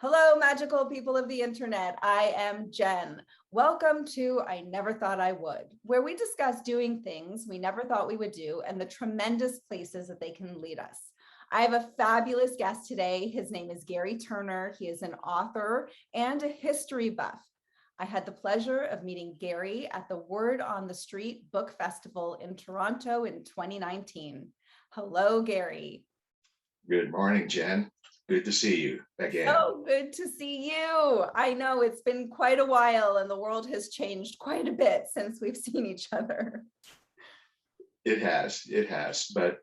Hello, magical people of the internet. I am Jen. Welcome to I Never Thought I Would, where we discuss doing things we never thought we would do and the tremendous places that they can lead us. I have a fabulous guest today. His name is Gary Turner. He is an author and a history buff. I had the pleasure of meeting Gary at the Word on the Street Book Festival in Toronto in 2019. Hello, Gary. Good morning, Jen. Good to see you again. So good to see you. I know it's been quite a while and the world has changed quite a bit since we've seen each other. It has, but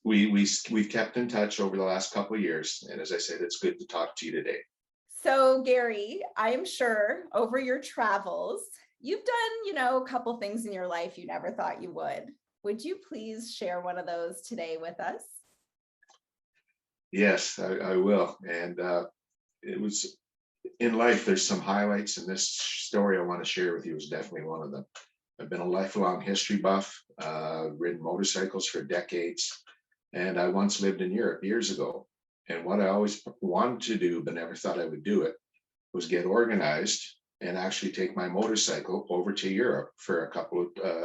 we've kept in touch over the last couple of years, and as I said, it's good to talk to you today. So Gary, I'm sure over your travels, you've done, a couple things in your life you never thought you would. Would you please share one of those today with us? Yes, I will. And it was in life, there's some highlights, and this story I want to share with you is definitely one of them. I've been a lifelong history buff, ridden motorcycles for decades, and I once lived in Europe years ago. And what I always wanted to do, but never thought I would do it, was get organized and actually take my motorcycle over to Europe for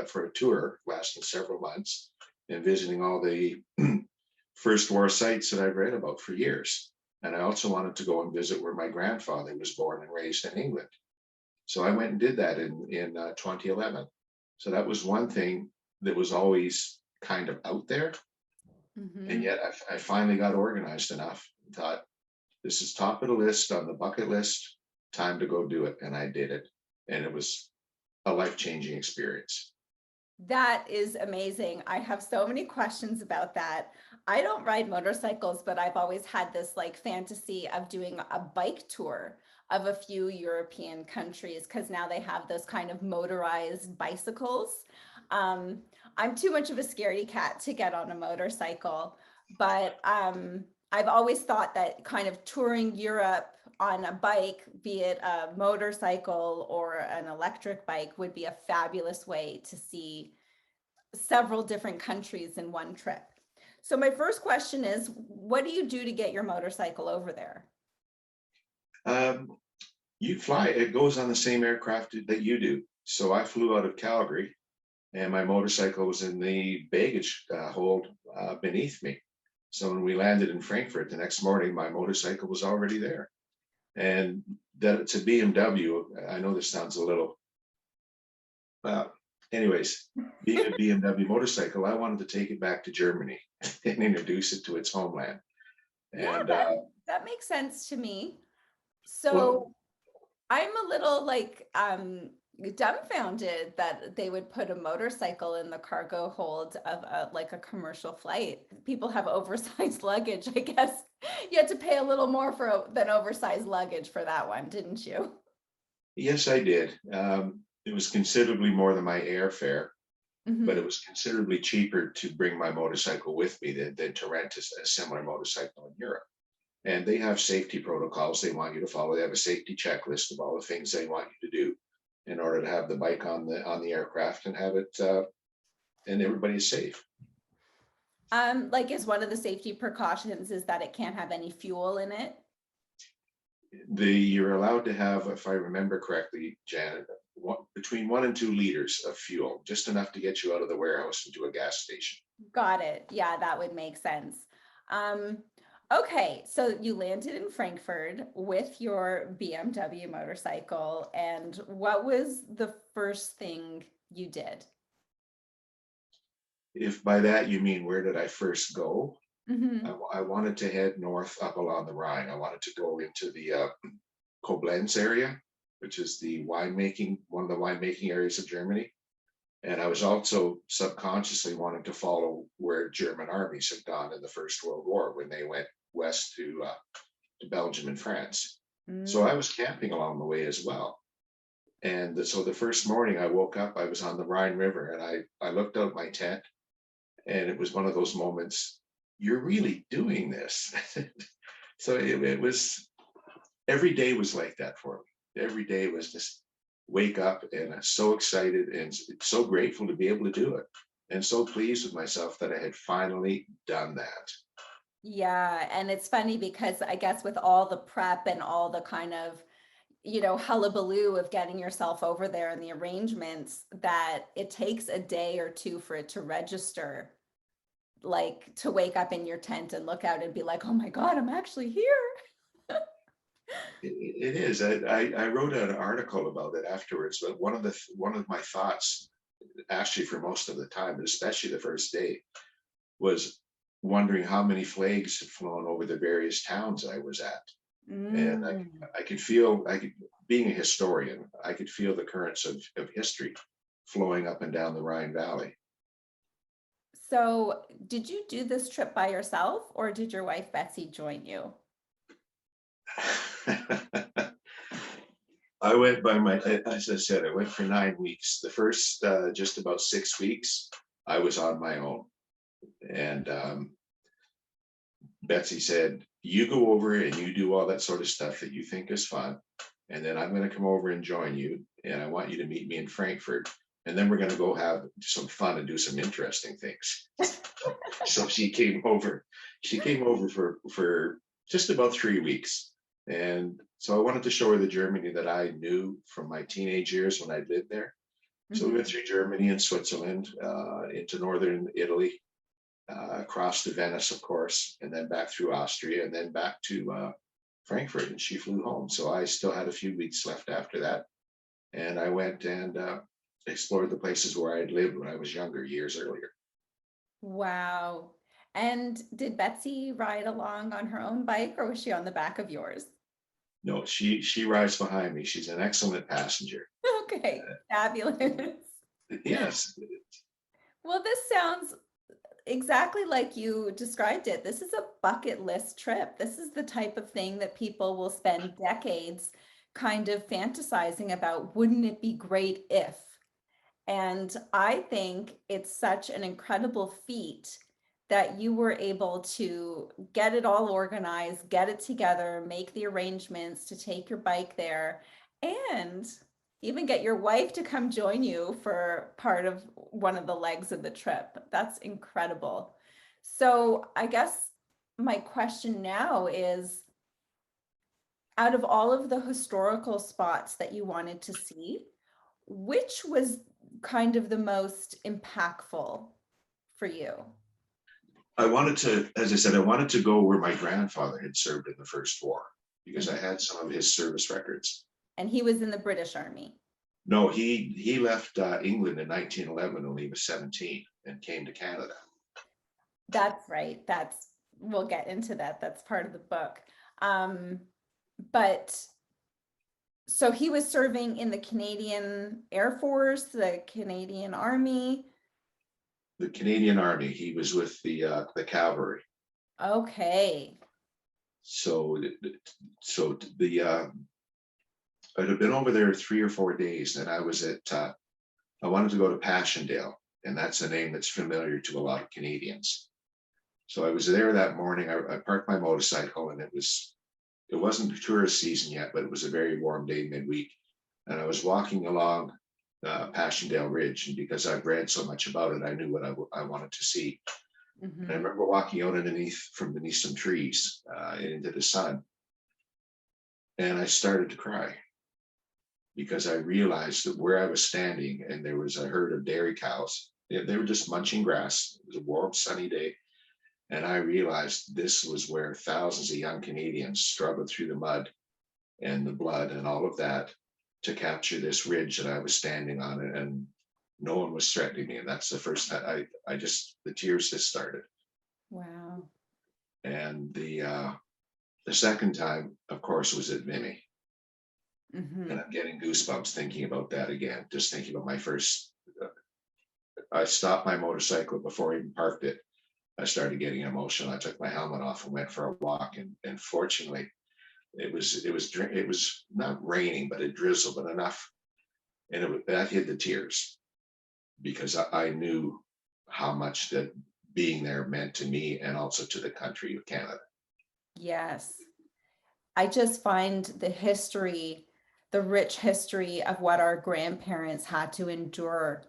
for a tour lasting several months and visiting all the First War sites that I've read about for years. And I also wanted to go and visit where my grandfather was born and raised in England. So I went and did that in 2011. So that was one thing that was always kind of out there. Mm-hmm. And yet I finally got organized enough and thought, this is top of the list on the bucket list, time to go do it. And I did it. And it was a life-changing experience. That is amazing. I have so many questions about that. I don't ride motorcycles, but I've always had this fantasy of doing a bike tour of a few European countries because now they have those kind of motorized bicycles. I'm too much of a scaredy cat to get on a motorcycle, but I've always thought that kind of touring Europe on a bike, be it a motorcycle or an electric bike, would be a fabulous way to see several different countries in one trip. So my first question is, what do you do to get your motorcycle over there? You fly, it goes on the same aircraft that you do. So I flew out of Calgary and my motorcycle was in the baggage hold beneath me. So when we landed in Frankfurt the next morning, my motorcycle was already there. And that it's a BMW. I know this sounds a little, anyways, being a BMW motorcycle, I wanted to take it back to Germany and introduce it to its homeland. Yeah, And that makes sense to me. So I'm a little dumbfounded that they would put a motorcycle in the cargo hold of a commercial flight. People have oversized luggage. I guess you had to pay a little more than oversized luggage for that one, didn't you? yes, I did. It was considerably more than my airfare, but it was considerably cheaper to bring my motorcycle with me than to rent a similar motorcycle in Europe. And they have safety protocols they want you to follow. They have a safety checklist of all the things they want you to do in order to have the bike on the aircraft and have it and everybody's safe. Is one of the safety precautions is that it can't have any fuel in it? You're allowed to have, if I remember correctly, Janet, between 1 and 2 liters of fuel, just enough to get you out of the warehouse into a gas station. Got it. Yeah, that would make sense. Okay, so you landed in Frankfurt with your BMW motorcycle, and what was the first thing you did? If by that you mean where did I first go? Mm-hmm. I wanted to head north up along the Rhine. I wanted to go into the Koblenz area, which is one of the winemaking areas of Germany. And I was also subconsciously wanting to follow where German armies had gone in the First World War when they went west to Belgium and France. So I was camping along the way as well. And so the first morning I woke up, I was on the Rhine River and I looked out my tent and it was one of those moments, you're really doing this. So it was, every day was like that for me. Every day was just wake up and I'm so excited and so grateful to be able to do it and so pleased with myself that I had finally done that. Yeah, and it's funny because I guess with all the prep and all the kind of, hullabaloo of getting yourself over there and the arrangements, that it takes a day or two for it to register, like to wake up in your tent and look out and be like, oh my God, I'm actually here. It is. I wrote an article about it afterwards, but one of my thoughts, actually for most of the time, but especially the first day, was wondering how many flags had flown over the various towns I was at. And Mm. I could feel, being a historian, I could feel the currents of history flowing up and down the Rhine Valley. So, did you do this trip by yourself or did your wife Betsy join you? I went by as I said, I went for 9 weeks. The first just about 6 weeks, I was on my own. And Betsy said, you go over and you do all that sort of stuff that you think is fun. And then I'm going to come over and join you. And I want you to meet me in Frankfurt. And then we're going to go have some fun and do some interesting things. So she came over for just about 3 weeks. And so I wanted to show her the Germany that I knew from my teenage years when I lived there. So we went Mhm. through Germany and Switzerland, into northern Italy, across to Venice, of course, and then back through Austria, and then back to Frankfurt. And she flew home. So I still had a few weeks left after that. And I went and explored the places where I'd lived when I was younger, years earlier. Wow. And did Betsy ride along on her own bike or was she on the back of yours? No, she rides behind me. She's an excellent passenger. Okay, fabulous. Yes. Well, this sounds exactly like you described it. This is a bucket list trip. This is the type of thing that people will spend decades kind of fantasizing about. Wouldn't it be great if? And I think it's such an incredible feat that you were able to get it all organized, get it together, make the arrangements to take your bike there, and even get your wife to come join you for part of one of the legs of the trip. That's incredible. So I guess my question now is, out of all of the historical spots that you wanted to see, which was kind of the most impactful for you? I wanted to, as I said, I wanted to go where my grandfather had served in the First War because I Mhm. had some of his service records. And he was in the British Army. No, he left England in 1911 when he was 17 and came to Canada. That's right. We'll get into that. That's part of the book. Um, but so he was serving in the Canadian Air Force, the Canadian Army. The Canadian Army. He was with the cavalry. Okay. So the I'd have been over there 3 or 4 days, and I was at I wanted to go to Passchendaele, and that's a name that's familiar to a lot of Canadians. So I was there that morning. I parked my motorcycle, and it wasn't tourist season yet, but it was a very warm day midweek, and I was walking along Passchendaele Ridge, and because I've read so much about it, I knew what I wanted to see. And I Hmm. remember walking out from beneath some trees into the sun, and I started to cry because I realized that where I was standing, and there was a herd of dairy cows. They were just munching grass. It was a warm, sunny day. And I realized this was where thousands of young Canadians struggled through the mud and the blood and all of that to capture this ridge that I was standing on. And no one was threatening me. And that's the first time the tears just started. Wow. And the second time, of course, was at Vimy. And Hmm. I'm getting goosebumps thinking about that again, just thinking about my first. I stopped my motorcycle before I even parked it. I started getting emotional. I took my helmet off and went for a walk. And fortunately, it was not raining, but it drizzled, but enough, and that hid the tears because I knew how much that being there meant to me and also to the country of Canada. Yes. I just find the rich history of what our grandparents had to endure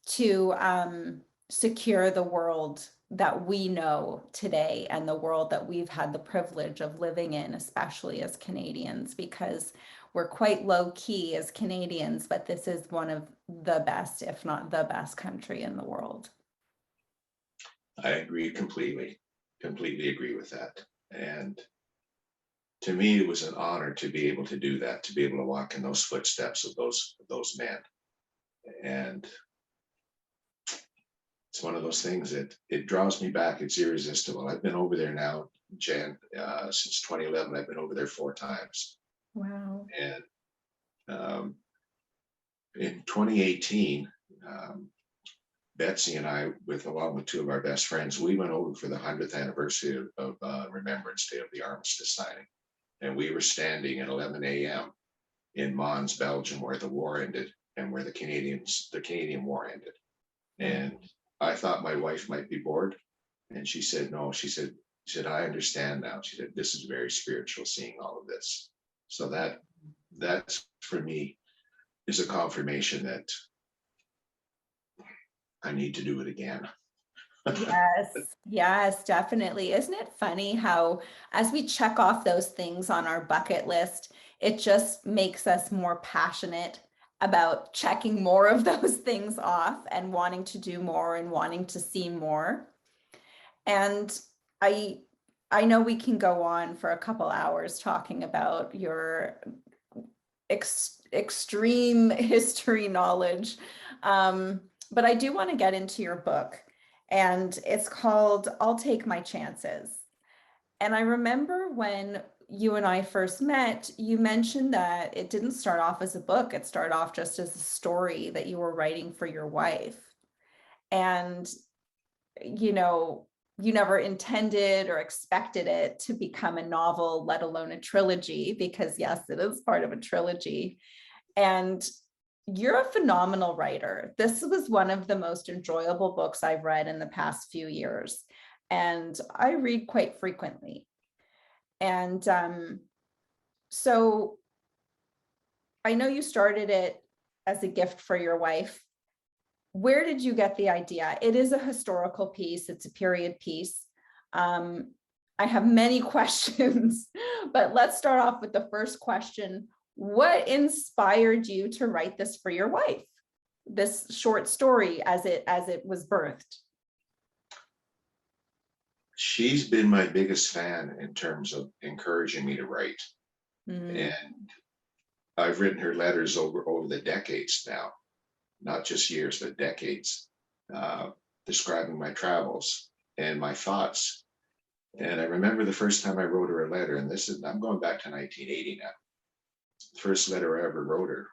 to secure the world that we know today and the world that we've had the privilege of living in, especially as Canadians, because we're quite low key as Canadians, but this is one of the best, if not the best country in the world. I agree completely, completely agree with that. And to me, it was an honor to be able to do that, to be able to walk in those footsteps of those men. And it's one of those things that it draws me back. It's irresistible. I've been over there now, Jan, since 2011. I've been over there 4 times. Wow. And in 2018, Betsy and I, along with 2 of our best friends, we went over for the 100th anniversary of Remembrance Day of the armistice signing. And we were standing at 11 a.m. in Mons, Belgium, where the war ended and where the Canadian War ended. And I thought my wife might be bored. And she said, no, she said, I understand now. She said, this is very spiritual, seeing all of this. So that's for me is a confirmation that I need to do it again. Yes, definitely. Isn't it funny how, as we check off those things on our bucket list, it just makes us more passionate about checking more of those things off and wanting to do more and wanting to see more. And I I know we can go on for a couple hours talking about your extreme history knowledge. But I do want to get into your book, and it's called I'll Take My Chances. And I remember when you and I first met, you mentioned that it didn't start off as a book, it started off just as a story that you were writing for your wife. And, you know, you never intended or expected it to become a novel, let alone a trilogy, because yes, it is part of a trilogy. And you're a phenomenal writer. This was one of the most enjoyable books I've read in the past few years. And I read quite frequently. And so I know you started it as a gift for your wife. Where did you get the idea? It is a historical piece, it's a period piece. I have many questions, but let's start off with the first question. What inspired you to write this for your wife? This short story as it was birthed? She's been my biggest fan in terms of encouraging me to write. Mm. And I've written her letters over the decades now, not just years, but decades, describing my travels and my thoughts. And I remember the first time I wrote her a letter, and I'm going back to 1980 now. The first letter I ever wrote her,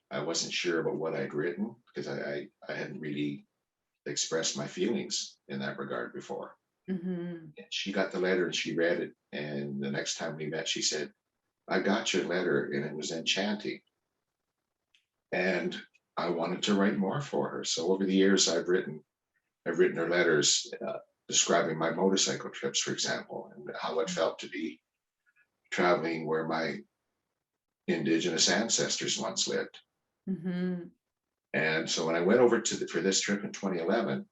I wasn't sure about what I'd written because I hadn't really expressed my feelings in that regard before. Mm-hmm. And she got the letter and she read it. And the next time we met, she said, I got your letter and it was enchanting. And I wanted to write more for her. So over the years, I've written her letters describing my motorcycle trips, for example, and how it felt to be traveling where my Indigenous ancestors once lived. Mm-hmm. And so when I went over for this trip in 2011,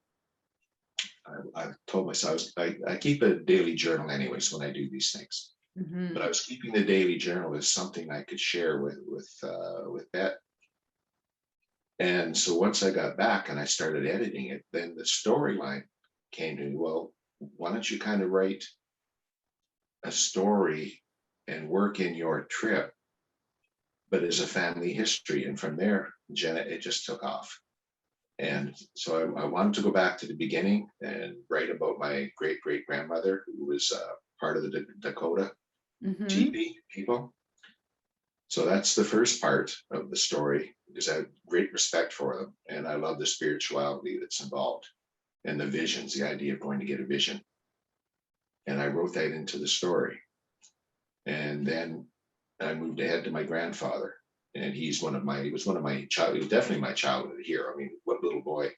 I told myself I keep a daily journal anyways when I do these things. Mm-hmm. But I was keeping the daily journal as something I could share with Bet. And so once I got back and I started editing it, then the storyline came to me. Well, why don't you kind of write a story and work in your trip, but as a family history? And from there, Jenna, it just took off. And so I wanted to go back to the beginning and write about my great great grandmother, who was part of the Dakota Mm-hmm. teepee people. So that's the first part of the story, because I have great respect for them. And I love the spirituality that's involved and the visions, the idea of going to get a vision. And I wrote that into the story. And then I moved ahead to my grandfather. And he was one of my he was definitely my childhood hero. I mean, what little boy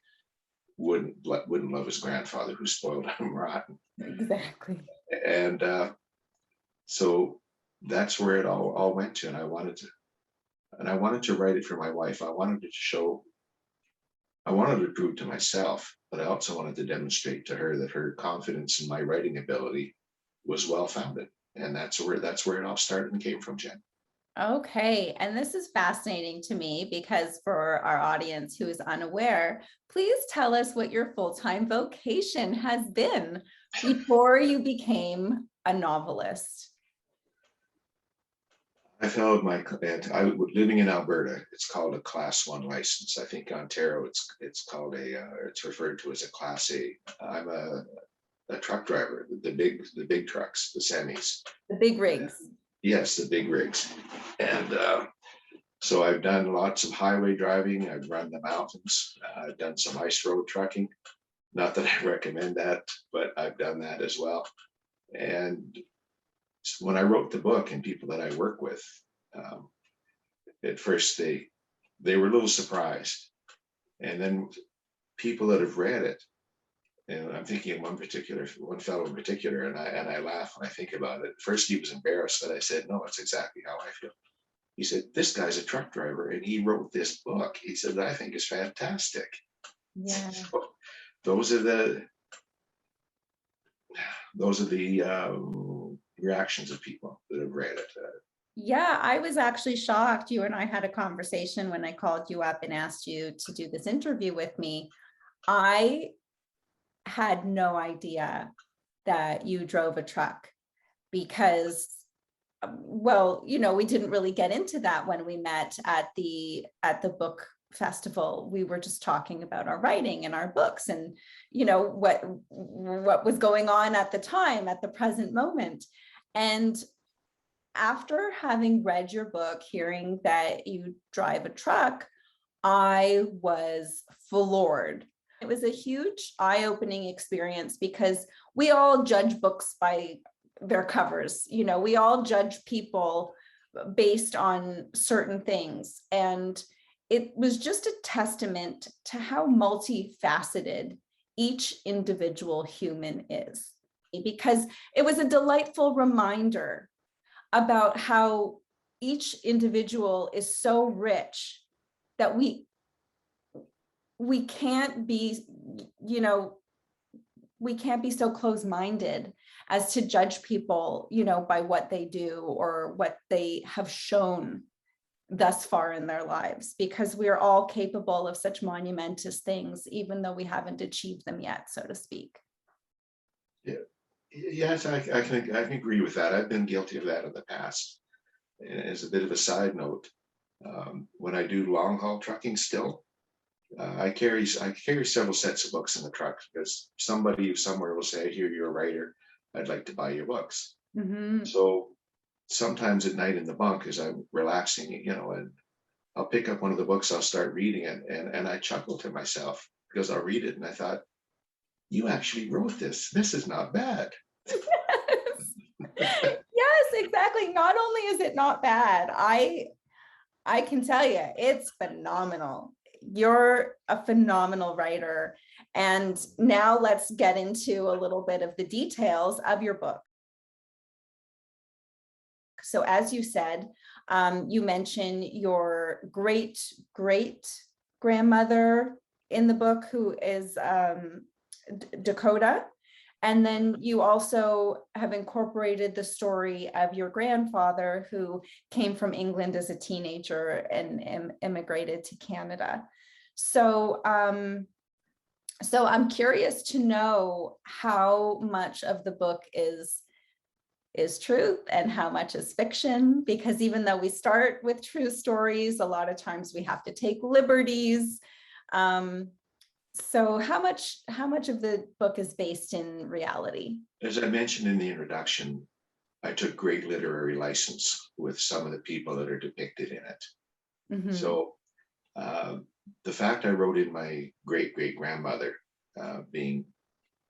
wouldn't love his grandfather who spoiled him rotten? Exactly. And so that's where it all went to. And I wanted to write it for my wife. I wanted to show I wanted to prove to myself, but I also wanted to demonstrate to her that her confidence in my writing ability was well founded. And that's where it all started and came from, Jen. Okay, and this is fascinating to me because for our audience who is unaware, please tell us what your full-time vocation has been before you became a novelist. I followed my living in Alberta. It's called a Class 1 license. I think Ontario, it's called it's referred to as a Class A. I'm a truck driver, the big trucks, the semis. The big rigs. Yes, the big rigs. And so I've done lots of highway driving. I've run the mountains. I've done some ice road trucking. Not that I recommend that, but I've done that as well. And when I wrote the book, and people that I work with, um, at first they were a little surprised, and then people that have read it, and I'm thinking of one fellow in particular, and I laugh when I think about it. At first he was embarrassed that I said, no, it's exactly how I feel. He said, this guy's a truck driver and he wrote this book. He said, I think it's fantastic. Yeah. So those are the reactions of people that have read it. Yeah, I was actually shocked. You and I had a conversation when I called you up and asked you to do this interview with me. I had no idea that you drove a truck because, well, we didn't really get into that when we met at the book festival. We were just talking about our writing and our books and what was going on at the time, at the present moment. And after having read your book, hearing that you drive a truck, I was floored. It was a huge eye-opening experience because we all judge books by their covers. We all judge people based on certain things. And it was just a testament to how multifaceted each individual human is, because it was a delightful reminder about how each individual is so rich that we can't be, we can't be so close-minded as to judge people, by what they do or what they have shown thus far in their lives, because we're all capable of such monumentous things, even though we haven't achieved them yet, so to speak. Yeah. Yes, I can agree with that. I've been guilty of that in the past. And as a bit of a side note, when I do long haul trucking still, I carry several sets of books in the truck because somebody somewhere will say, "Here, you're a writer. I'd like to buy your books." Mm-hmm. So sometimes at night in the bunk, as I'm relaxing, and I'll pick up one of the books, I'll start reading it, and I chuckle to myself because I'll read it and I thought, you actually wrote this. This is not bad. Yes, exactly. Not only is it not bad, I can tell you it's phenomenal. You're a phenomenal writer. And now let's get into a little bit of the details of your book. So as you said, you mentioned your great grandmother in the book, who is Dakota. And then you also have incorporated the story of your grandfather, who came from England as a teenager and immigrated to Canada. So, so I'm curious to know how much of the book is truth and how much is fiction, because even though we start with true stories, a lot of times we have to take liberties. So how much of the book is based in reality? As I mentioned in the introduction, I took great literary license with some of the people that are depicted in it. Mm-hmm. So the fact I wrote in my great grandmother, being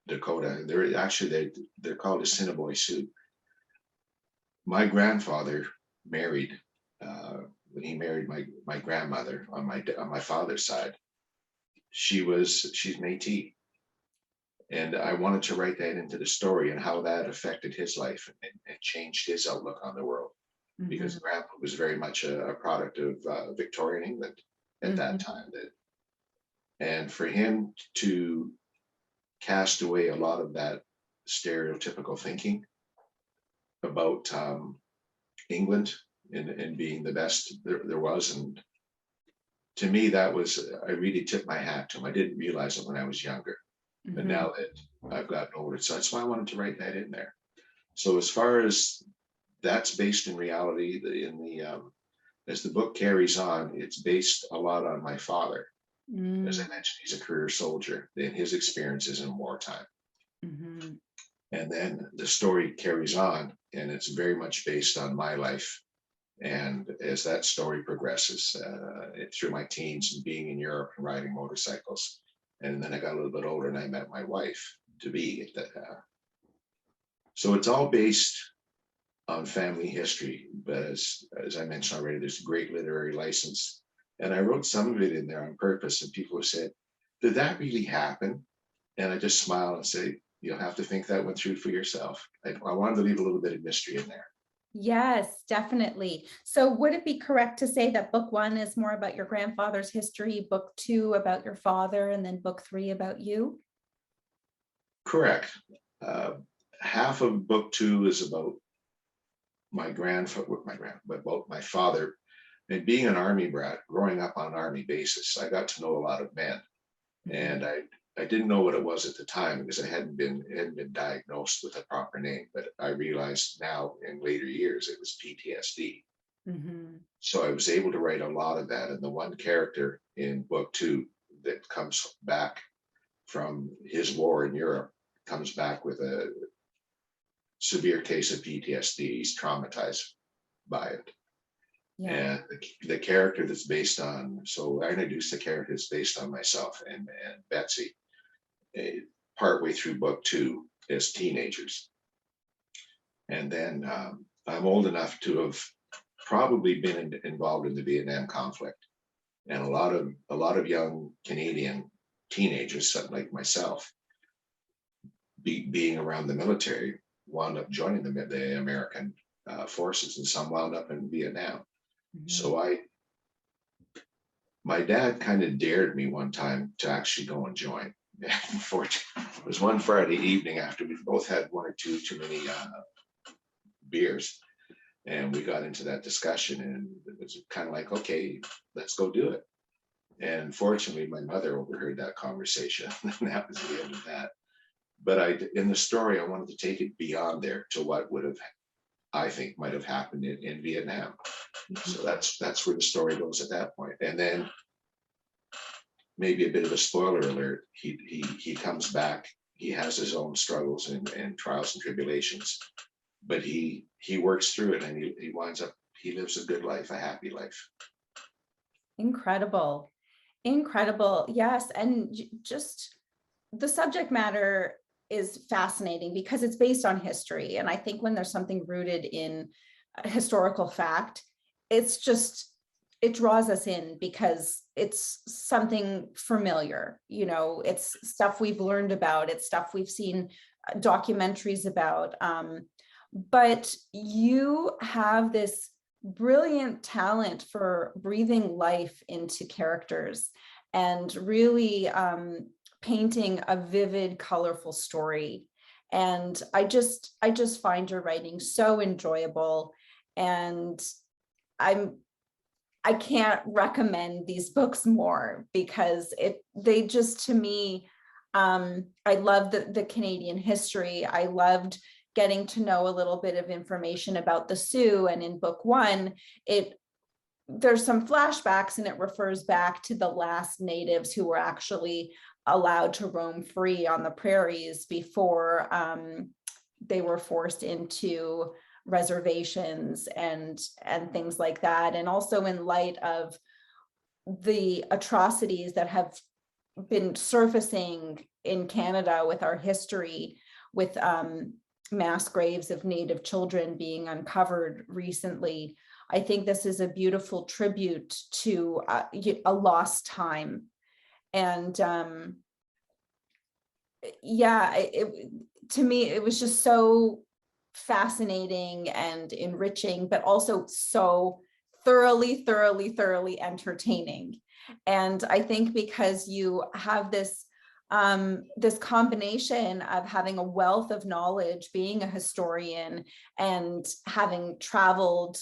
Dakota, they're called Assiniboine Sioux. My grandfather married, when he married my grandmother on my father's side, she's Métis. And I wanted to write that into the story and how that affected his life and changed his outlook on the world. Mm-hmm. Because Grandpa was very much a product of Victorian England at mm-hmm. that time. And for him to cast away a lot of that stereotypical thinking about England and being the best there was. And to me, that was, I really tipped my hat to him. I didn't realize it when I was younger, but Mhm. now that I've gotten older, so that's why I wanted to write that in there. So as far as that's based in reality, as the book carries on, it's based a lot on my father. As I Mm. mentioned, he's a career soldier and his experiences in wartime. Mhm. And then the story carries on, and it's very much based on my life. And as that story progresses through my teens and being in Europe and riding motorcycles, and then I got a little bit older and I met my wife to be. So it's all based on family history, but as I mentioned already, there's a great literary license, and I wrote some of it in there on purpose. And people have said, "Did that really happen?" And I just smile and say, "You'll have to think that one through for yourself." I wanted to leave a little bit of mystery in there. Yes, definitely. So would it be correct to say that book one is more about your grandfather's history, book two about your father, and then book three about you? Correct. Uh, Half of book two is about my grandfather, about my father, and being an army brat, growing up on an army basis. I got to know a lot of men, Mhm. and I didn't know what it was at the time because it hadn't been diagnosed with a proper name. But I realized now in later years it was PTSD. Mhm. So I was able to write a lot of that. And the one character in book two that comes back from his war in Europe comes back with a severe case of PTSD. He's traumatized by it. Yeah. And the character that's based on, so I introduced the character that's based on myself and Betsy partway through book two as teenagers. And then I'm old enough to have probably been involved in the Vietnam conflict. And a lot of young Canadian teenagers, like myself, being around the military, wound up joining the American forces, and some wound up in Vietnam. Mhm. So my dad kind of dared me one time to actually go and join. It was one Friday evening after we both had one or two too many beers, and we got into that discussion, and it was kind of like, okay, let's go do it. And fortunately, my mother overheard that conversation, and that was the end of that. But in the story, I wanted to take it beyond there to what would have, I think, might have happened in Vietnam. So that's where the story goes at that point. And then maybe a bit of a spoiler alert. He comes back. He has his own struggles and trials and tribulations, but he works through it, and he winds up, he lives a good life, a happy life. Incredible. Incredible. Yes. And just the subject matter is fascinating because it's based on history. And I think when there's something rooted in a historical fact, it's just, it draws us in because it's something familiar. It's stuff we've learned about, it's stuff we've seen documentaries about. But you have this brilliant talent for breathing life into characters and really painting a vivid, colorful story. And I just find your writing so enjoyable. And I'm I can't recommend these books more because they just, to me, I love the Canadian history. I loved getting to know a little bit of information about the Sioux. And in book one, it there's some flashbacks and it refers back to the last natives who were actually allowed to roam free on the prairies before they were forced into reservations and things like that. And also in light of the atrocities that have been surfacing in Canada with our history, with mass graves of Native children being uncovered recently. I think this is a beautiful tribute to a lost time. And yeah, to me, it was just so fascinating and enriching, but also so thoroughly, thoroughly, thoroughly entertaining. And I think because you have this combination of having a wealth of knowledge, being a historian, and having traveled,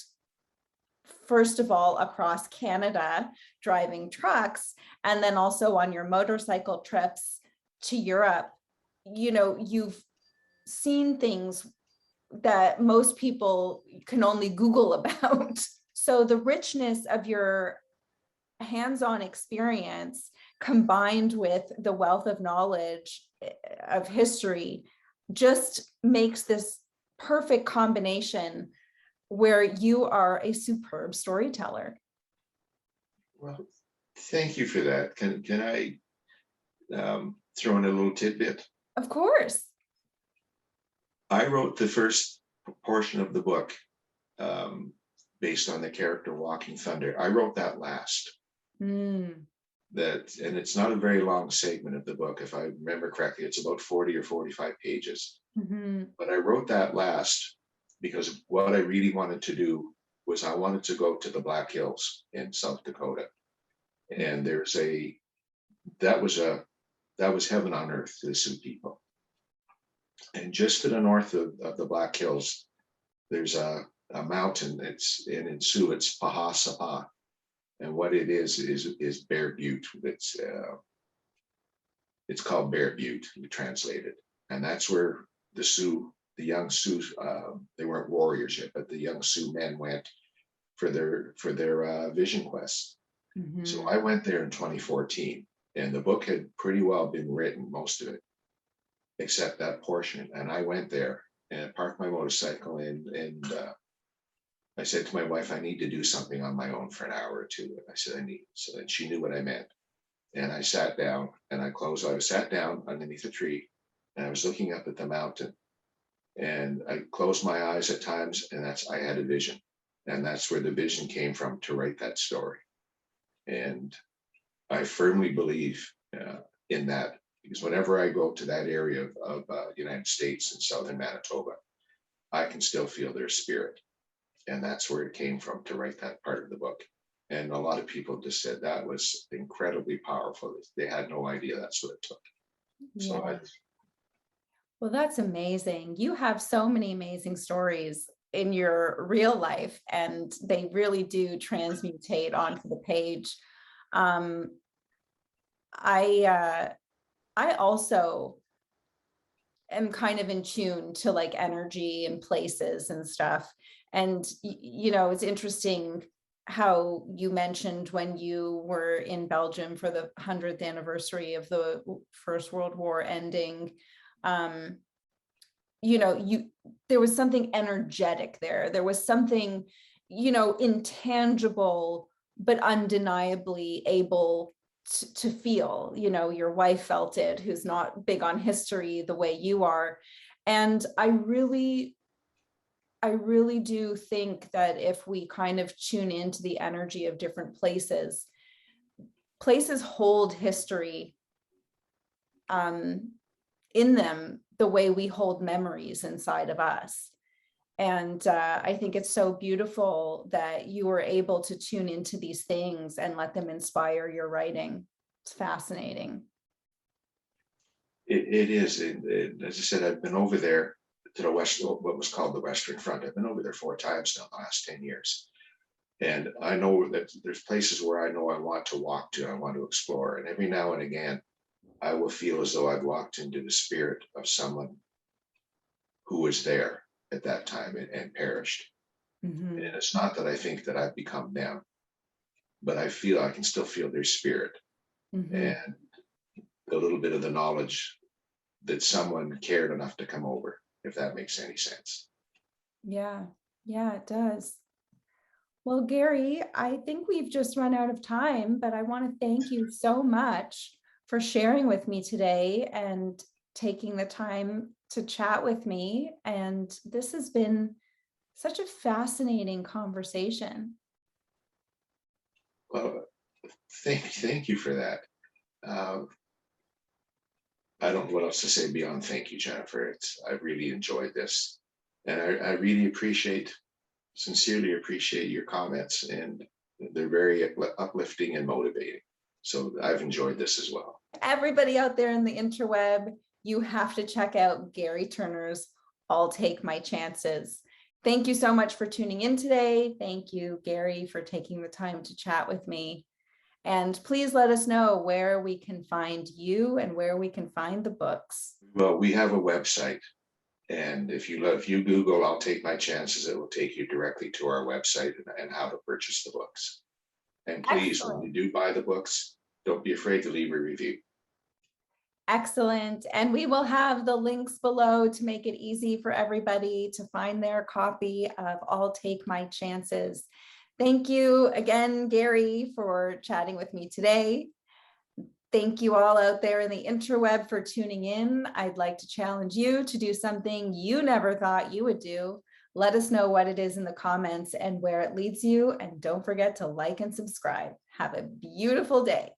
first of all, across Canada, driving trucks, and then also on your motorcycle trips to Europe, you've seen things that most people can only Google about. So the richness of your hands-on experience combined with the wealth of knowledge of history just makes this perfect combination where you are a superb storyteller. Well, thank you for that. Can I throw in a little tidbit? Of course. I wrote the first portion of the book based on the character Walking Thunder. I wrote that last. Mm. And it's not a very long segment of the book. If I remember correctly, it's about 40 or 45 pages. Mm-hmm. But I wrote that last because what I really wanted to do was I wanted to go to the Black Hills in South Dakota. And that was heaven on earth to the Sioux people. And just to the north of the Black Hills, there's a mountain. In Sioux, it's Pahasapa. And what it is Bear Butte. It's called Bear Butte, we translate it. And that's where the young Sioux, they weren't warriors yet, but the young Sioux men went for their vision quest. Mm-hmm. So I went there in 2014, and the book had pretty well been written, most of it, except that portion. And I went there and parked my motorcycle and I said to my wife, I need to do something on my own for an hour or two. And I said, I need. So then she knew what I meant. And I sat down and I sat down underneath a tree and I was looking up at the mountain and I closed my eyes at times and I had a vision. And that's where the vision came from to write that story. And I firmly believe in that because whenever I go to that area of United States and southern Manitoba, I can still feel their spirit. And that's where it came from to write that part of the book. And a lot of people just said that was incredibly powerful. They had no idea that's what it took. Yeah. Well, that's amazing. You have so many amazing stories in your real life, and they really do transmutate onto the page. I also am kind of in tune to like energy and places and stuff. And, it's interesting how you mentioned when you were in Belgium for the 100th anniversary of the First World War ending. There was something energetic there. There was something, intangible, but undeniably able to feel. Your wife felt it, who's not big on history the way you are. And I really do think that if we kind of tune into the energy of different places hold history in them the way we hold memories inside of us. And I think it's so beautiful that you were able to tune into these things and let them inspire your writing. It's fascinating. It is. As I said, I've been over there to the west, what was called the Western Front. I've been over there 4 times now in the last 10 years. And I know that there's places where I know I want to walk to, I want to explore. And every now and again, I will feel as though I've walked into the spirit of someone who was there at that time and perished. Mm-hmm. And it's not that I think that I've become them, but I can still feel their spirit. Mm-hmm. And a little bit of the knowledge that someone cared enough to come over, if that makes any sense. Yeah, it does. Well, Gary, I think we've just run out of time, but I want to thank you so much for sharing with me today and taking the time to chat with me. And this has been such a fascinating conversation. Well, thank you for that. I don't know what else to say beyond thank you, Jennifer. I really enjoyed this. And I really sincerely appreciate your comments, and they're very uplifting and motivating. So I've enjoyed this as well. Everybody out there in the interweb, you have to check out Gary Turner's I'll Take My Chances. Thank you so much for tuning in today. Thank you, Gary, for taking the time to chat with me. And please let us know where we can find you and where we can find the books. Well, we have a website, and if you Google "I'll Take My Chances," it will take you directly to our website and how to purchase the books. And please, when you do buy the books, don't be afraid to leave a review. Excellent. And we will have the links below to make it easy for everybody to find their copy of I'll Take My Chances. Thank you again, Gary, for chatting with me today. Thank you all out there in the interweb for tuning in. I'd like to challenge you to do something you never thought you would do. Let us know what it is in the comments and where it leads you. And don't forget to like and subscribe. Have a beautiful day.